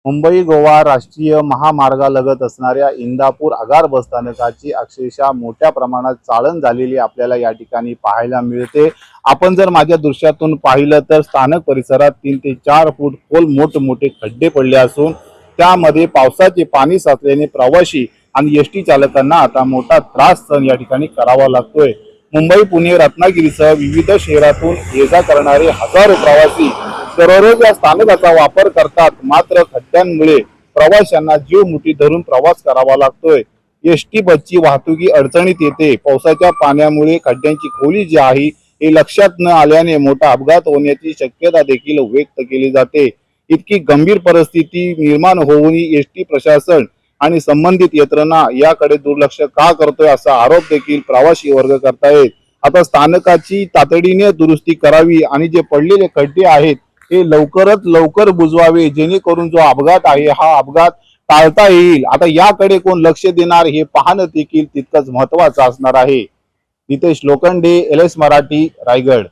मुंबई गोवा राष्ट्रीय महामार्गालगत असणाऱ्या इंदापूर आगार बसस्थानकाची अक्षरशः मोठ्या प्रमाणात चाळण झालेली आपल्याला या ठिकाणी पाहायला मिळते। आपण जर माझ्या दृश्यातून पाहिलं तर स्थानक परिसरात 3 ते 4 फूट खोल मोठमोठे खड्डे पडले असून त्यामध्ये पावसाचे पाणी साचल्याने प्रवासी आणि एसटी चालकांना आता मोठा त्रास सहन या ठिकाणी करावा लागतोय। मुंबई, पुणे, रत्नागिरीसह विविध शहरातून ये-जा करणारे हजारो प्रवासी दररोज या स्थानकाचा वापर करतात, मात्र खड्ड्यांमुळे प्रवाशांना जीव मुठीत धरून प्रवास करावा लागतोय। एसटी बसची वाहतुकी अडचणीत येते। पावसाच्या पाण्यामुळे खड्ड्यांची खोली जी आहे हे लक्षात न आल्याने मोठा अपघात होण्याची शक्यता देखील व्यक्त केली जाते। इतकी गंभीर परिस्थिती निर्माण होऊनही एसटी प्रशासन आणि संबंधित यंत्रणा याकडे दुर्लक्ष का करतोय असा आरोप देखील प्रवासी वर्ग करतायत। आता स्थानकाची तातडीने दुरुस्ती करावी आणि जे पडलेले खड्डे आहेत हे लवकरात लवकर बुजवावे, जेणेकरून जो अपघात आहे हा अपघात टाळता येईल। आता याकडे कोण लक्ष देणार हे पाहणं देखील तितकंच महत्त्वाचं असणार आहे। नितेश लोखंडे, LS मराठी, रायगड।